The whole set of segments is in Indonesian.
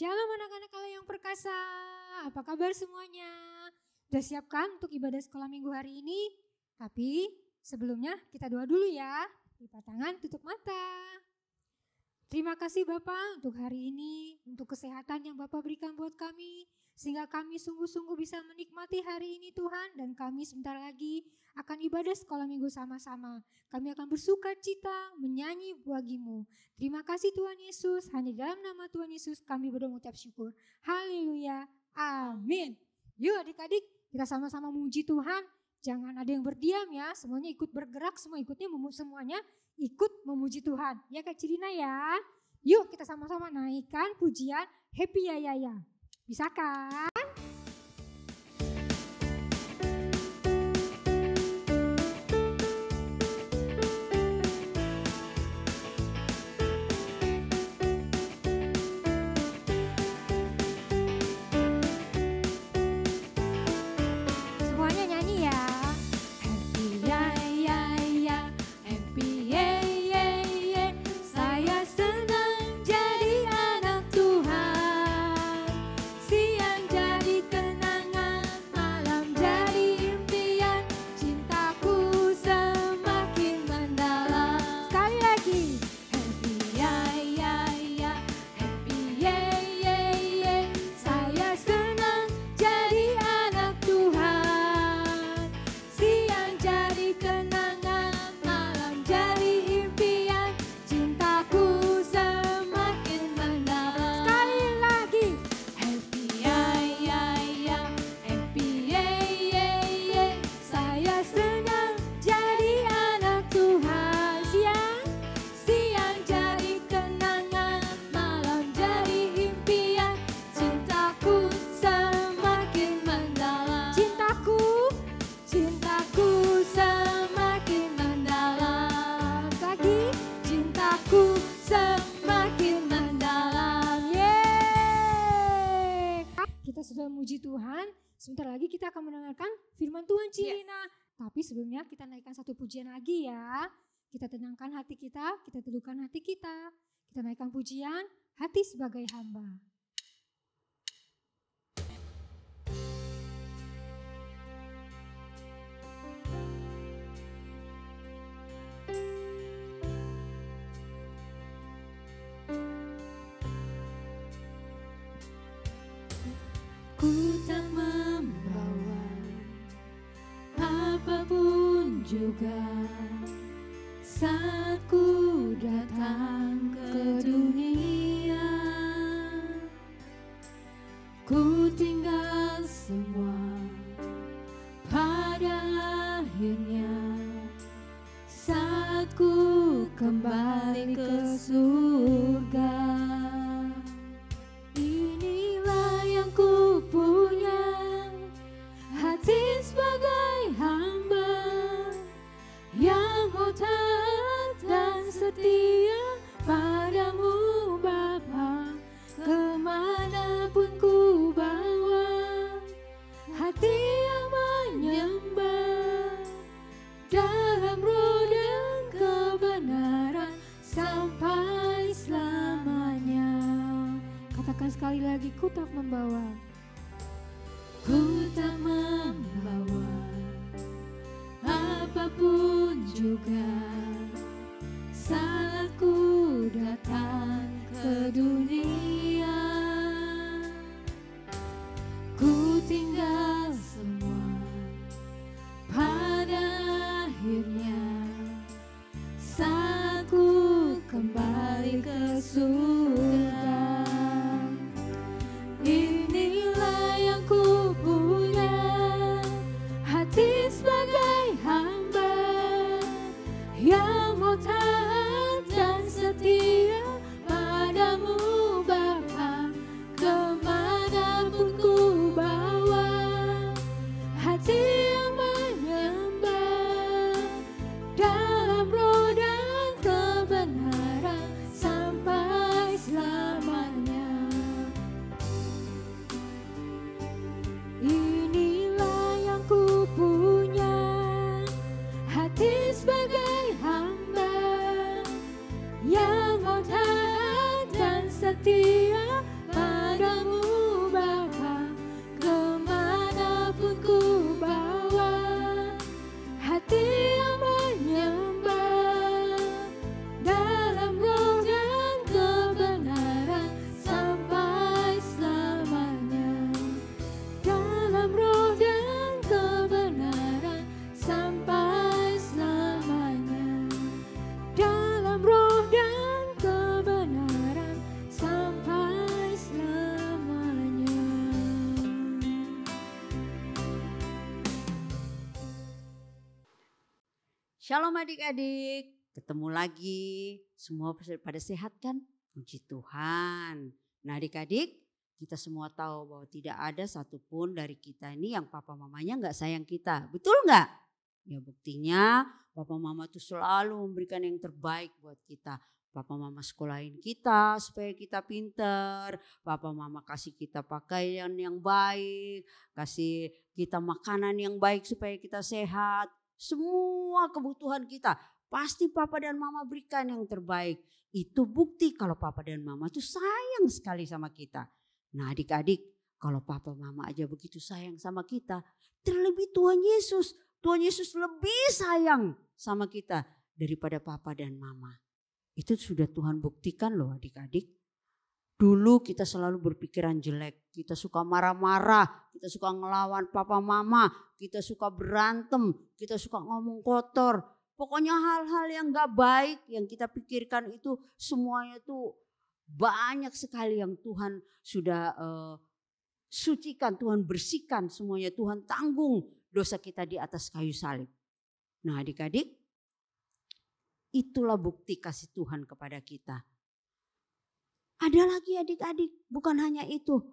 Shalom anak-anak Allah yang perkasa, apa kabar semuanya? Sudah siapkan untuk ibadah sekolah minggu hari ini? Tapi sebelumnya kita doa dulu ya. Lipat tangan, tutup mata. Terima kasih Bapak untuk hari ini, untuk kesehatan yang Bapak berikan buat kami. Sehingga kami sungguh-sungguh bisa menikmati hari ini Tuhan. Dan kami sebentar lagi akan ibadah sekolah minggu sama-sama. Kami akan bersuka cita menyanyi bagimu. Terima kasih Tuhan Yesus, hanya dalam nama Tuhan Yesus kami berdoa mengucap syukur. Haleluya, amin. Yuk adik-adik kita sama-sama memuji Tuhan. Jangan ada yang berdiam ya, semuanya ikut bergerak, semuanya ikut memuji Tuhan. Ya Kak Cirina ya. Yuk kita sama-sama naikkan pujian Happy Ya Ya Ya. Bisa kan? Sebentar lagi kita akan mendengarkan firman Tuhan Cirina. Tapi sebelumnya kita naikkan satu pujian lagi ya. Kita tenangkan hati kita teduhkan hati kita. Kita naikkan pujian Hati Sebagai Hamba. Ku tak membawa apapun juga saat ku datang ke dunia. Ku tinggal semua pada akhirnya saat ku kembali ke surga. Ku punya hati sebagai hamba yang mau taat dan setia padamu Bapa. Kemanapun ku bawa hati yang menyembah dalam roh dan kebenaran sampai selamanya. Katakan sekali lagi, ku tak membawa. Ku tak membawa apapun juga saat ku datang ke dunia. Ku tinggal semua pada akhirnya saat ku kembali ke surga. Inilah yang ku punya, hati sebagai hamba yang mau taat dan setia padamu Bapa. Shalom adik-adik, ketemu lagi. Semua pada sehat kan? Puji Tuhan. Nah adik-adik, kita semua tahu bahwa tidak ada satupun dari kita ini yang papa mamanya gak sayang kita. Betul gak? Ya buktinya papa mama tuh selalu memberikan yang terbaik buat kita. Papa mama sekolahin kita supaya kita pinter. Papa mama kasih kita pakaian yang baik. Kasih kita makanan yang baik supaya kita sehat. Semua kebutuhan kita pasti papa dan mama berikan yang terbaik. Itu bukti kalau papa dan mama tuh sayang sekali sama kita. Nah adik-adik, kalau papa mama aja begitu sayang sama kita, terlebih Tuhan Yesus. Tuhan Yesus lebih sayang sama kita daripada papa dan mama. Itu sudah Tuhan buktikan loh adik-adik. Dulu kita selalu berpikiran jelek. Kita suka marah-marah. Kita suka ngelawan papa mama. Kita suka berantem. Kita suka ngomong kotor. Pokoknya hal-hal yang gak baik yang kita pikirkan itu semuanya tuh banyak sekali yang Tuhan sudah sucikan. Tuhan bersihkan semuanya. Tuhan tanggung dosa kita di atas kayu salib. Nah adik-adik, itulah bukti kasih Tuhan kepada kita. Ada lagi adik-adik, bukan hanya itu.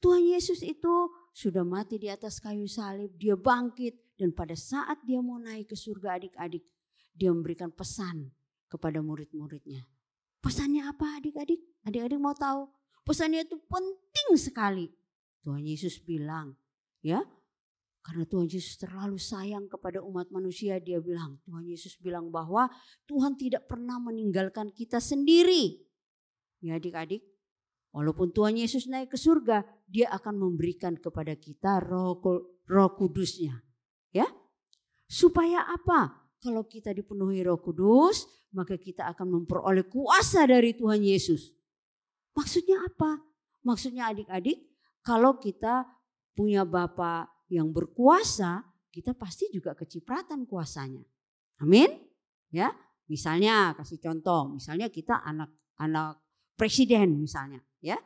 Tuhan Yesus itu sudah mati di atas kayu salib, dia bangkit. Dan pada saat dia mau naik ke surga adik-adik, dia memberikan pesan kepada murid-muridnya. Pesannya apa adik-adik? Adik-adik mau tahu? Pesannya itu penting sekali. Tuhan Yesus bilang, ya, karena Tuhan Yesus terlalu sayang kepada umat manusia, dia bilang, Tuhan Yesus bilang bahwa Tuhan tidak pernah meninggalkan kita sendiri. Ya adik-adik, walaupun Tuhan Yesus naik ke surga, dia akan memberikan kepada kita roh kudusnya. Ya, supaya apa? Kalau kita dipenuhi roh kudus, maka kita akan memperoleh kuasa dari Tuhan Yesus. Maksudnya apa? Maksudnya adik-adik, kalau kita punya Bapa yang berkuasa, kita pasti juga kecipratan kuasanya. Amin. Ya, misalnya kasih contoh, misalnya kita anak presiden misalnya, ya.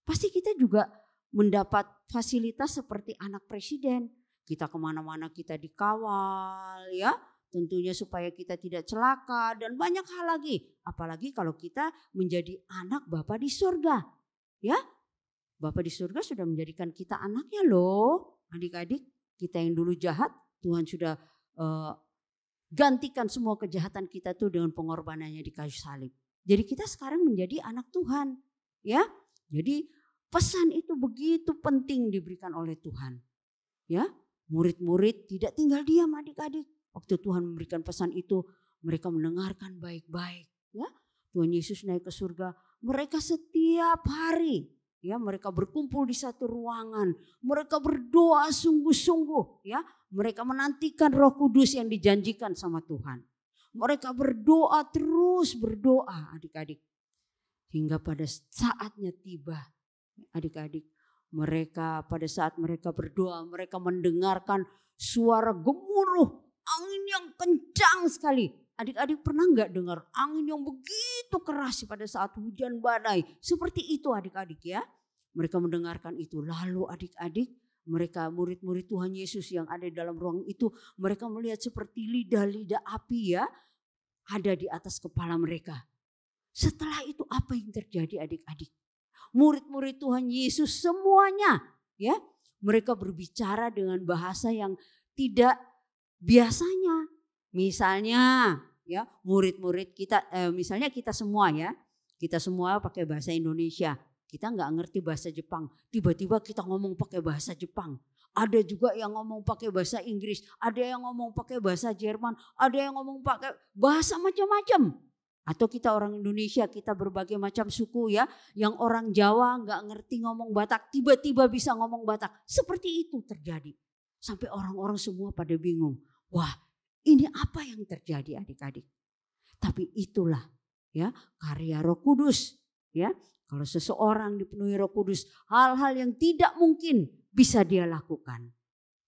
Pasti kita juga mendapat fasilitas seperti anak presiden. Kita kemana-mana kita dikawal, ya. Tentunya supaya kita tidak celaka dan banyak hal lagi. Apalagi kalau kita menjadi anak Bapa di surga, ya. Bapa di surga sudah menjadikan kita anaknya loh. Adik-adik, kita yang dulu jahat, Tuhan sudah gantikan semua kejahatan kita tuh dengan pengorbanannya di kayu salib. Jadi kita sekarang menjadi anak Tuhan, ya. Jadi pesan itu begitu penting diberikan oleh Tuhan, ya. Murid-murid tidak tinggal diam adik-adik. Waktu Tuhan memberikan pesan itu, mereka mendengarkan baik-baik, ya. Tuhan Yesus naik ke surga, mereka setiap hari, ya, mereka berkumpul di satu ruangan, mereka berdoa sungguh-sungguh, ya. Mereka menantikan Roh Kudus yang dijanjikan sama Tuhan. Mereka berdoa terus berdoa adik-adik. Hingga pada saatnya tiba adik-adik. Mereka pada saat mereka berdoa, mereka mendengarkan suara gemuruh angin yang kencang sekali. Adik-adik pernah nggak dengar angin yang begitu keras pada saat hujan badai? Seperti itu adik-adik ya. Mereka mendengarkan itu. Lalu adik-adik, mereka murid-murid Tuhan Yesus yang ada di dalam ruang itu, mereka melihat seperti lidah-lidah api ya, ada di atas kepala mereka. Setelah itu apa yang terjadi adik-adik? Murid-murid Tuhan Yesus semuanya ya, mereka berbicara dengan bahasa yang tidak biasanya. Misalnya ya, murid-murid kita, misalnya kita semua ya, kita semua pakai bahasa Indonesia. Kita nggak ngerti bahasa Jepang, tiba-tiba kita ngomong pakai bahasa Jepang. Ada juga yang ngomong pakai bahasa Inggris, ada yang ngomong pakai bahasa Jerman, ada yang ngomong pakai bahasa macam-macam. Atau kita orang Indonesia, kita berbagai macam suku ya, yang orang Jawa nggak ngerti ngomong Batak, tiba-tiba bisa ngomong Batak. Seperti itu terjadi. Sampai orang-orang semua pada bingung. Wah, ini apa yang terjadi adik-adik? Tapi itulah ya karya Roh Kudus ya. Kalau seseorang dipenuhi Roh Kudus, hal-hal yang tidak mungkin bisa dia lakukan.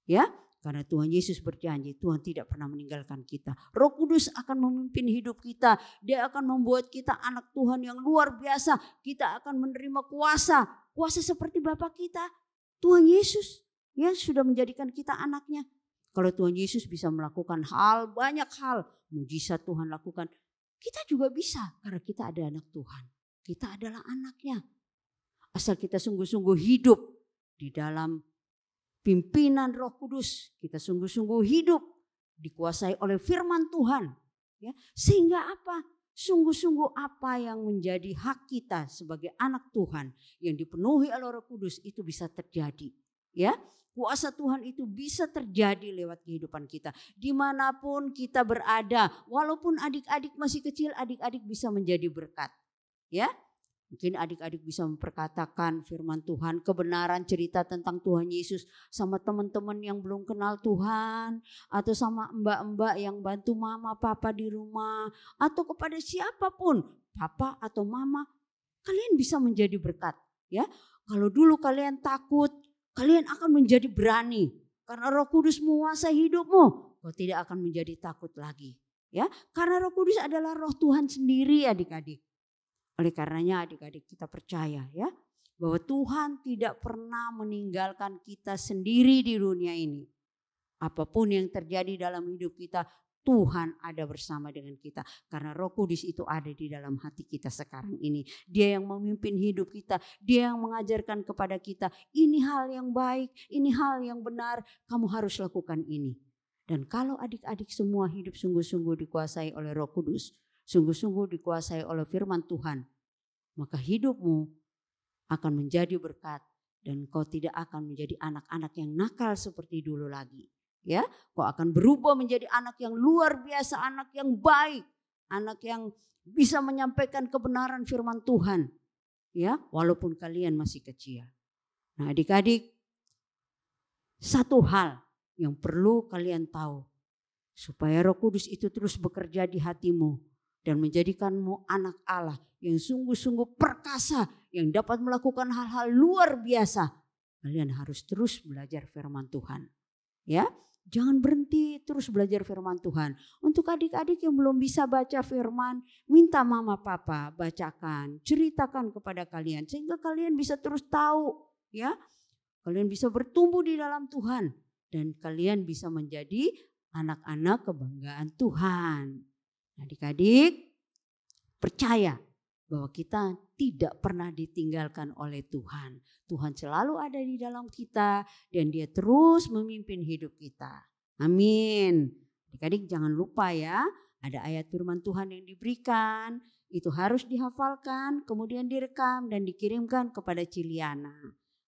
Ya, karena Tuhan Yesus berjanji, Tuhan tidak pernah meninggalkan kita. Roh Kudus akan memimpin hidup kita. Dia akan membuat kita anak Tuhan yang luar biasa. Kita akan menerima kuasa. Kuasa seperti Bapa kita, Tuhan Yesus. Ya, sudah menjadikan kita anaknya. Kalau Tuhan Yesus bisa melakukan banyak hal, mujizat Tuhan lakukan, kita juga bisa karena kita ada anak Tuhan. Kita adalah anaknya. Asal kita sungguh-sungguh hidup di dalam pimpinan Roh Kudus, kita sungguh-sungguh hidup dikuasai oleh firman Tuhan. Ya, sehingga apa? Sungguh-sungguh apa yang menjadi hak kita sebagai anak Tuhan yang dipenuhi oleh Roh Kudus itu bisa terjadi. Ya, kuasa Tuhan itu bisa terjadi lewat kehidupan kita. Dimanapun kita berada, walaupun adik-adik masih kecil, adik-adik bisa menjadi berkat. Ya, mungkin adik-adik bisa memperkatakan firman Tuhan, kebenaran cerita tentang Tuhan Yesus sama teman-teman yang belum kenal Tuhan, atau sama mbak-mbak yang bantu mama papa di rumah, atau kepada siapapun, papa atau mama, kalian bisa menjadi berkat. Ya, kalau dulu kalian takut, kalian akan menjadi berani karena Roh Kudus menguasai hidupmu. Kau tidak akan menjadi takut lagi. Ya, karena Roh Kudus adalah Roh Tuhan sendiri, adik-adik. Oleh karenanya adik-adik kita percaya ya bahwa Tuhan tidak pernah meninggalkan kita sendiri di dunia ini. Apapun yang terjadi dalam hidup kita, Tuhan ada bersama dengan kita. Karena Roh Kudus itu ada di dalam hati kita sekarang ini. Dia yang memimpin hidup kita. Dia yang mengajarkan kepada kita. Ini hal yang baik, ini hal yang benar. Kamu harus lakukan ini. Dan kalau adik-adik semua hidup sungguh-sungguh dikuasai oleh Roh Kudus, sungguh-sungguh dikuasai oleh firman Tuhan, maka hidupmu akan menjadi berkat. Dan kau tidak akan menjadi anak-anak yang nakal seperti dulu lagi. Ya, kau akan berubah menjadi anak yang luar biasa, anak yang baik, anak yang bisa menyampaikan kebenaran firman Tuhan. Ya, walaupun kalian masih kecil. Nah, adik-adik, satu hal yang perlu kalian tahu supaya Roh Kudus itu terus bekerja di hatimu dan menjadikanmu anak Allah yang sungguh-sungguh perkasa, yang dapat melakukan hal-hal luar biasa. Kalian harus terus belajar firman Tuhan. Ya, jangan berhenti terus belajar firman Tuhan. Untuk adik-adik yang belum bisa baca firman, minta mama papa bacakan, ceritakan kepada kalian sehingga kalian bisa terus tahu, ya. Kalian bisa bertumbuh di dalam Tuhan dan kalian bisa menjadi anak-anak kebanggaan Tuhan. Adik-adik, percaya bahwa kita tidak pernah ditinggalkan oleh Tuhan. Tuhan selalu ada di dalam kita dan Dia terus memimpin hidup kita. Amin. Adik-adik jangan lupa ya, ada ayat firman Tuhan yang diberikan, itu harus dihafalkan, kemudian direkam dan dikirimkan kepada Ciliana.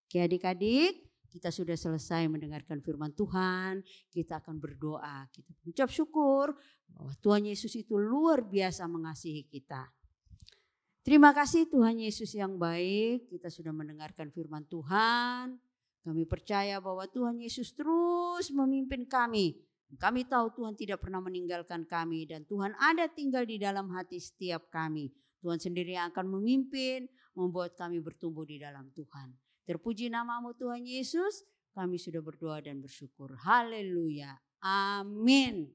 Oke adik-adik, kita sudah selesai mendengarkan firman Tuhan, kita akan berdoa, kita ucap syukur bahwa Tuhan Yesus itu luar biasa mengasihi kita. Terima kasih Tuhan Yesus yang baik, kita sudah mendengarkan firman Tuhan. Kami percaya bahwa Tuhan Yesus terus memimpin kami. Kami tahu Tuhan tidak pernah meninggalkan kami dan Tuhan ada tinggal di dalam hati setiap kami. Tuhan sendiri yang akan memimpin, membuat kami bertumbuh di dalam Tuhan. Terpuji namamu Tuhan Yesus, kami sudah berdoa dan bersyukur. Haleluya. Amin.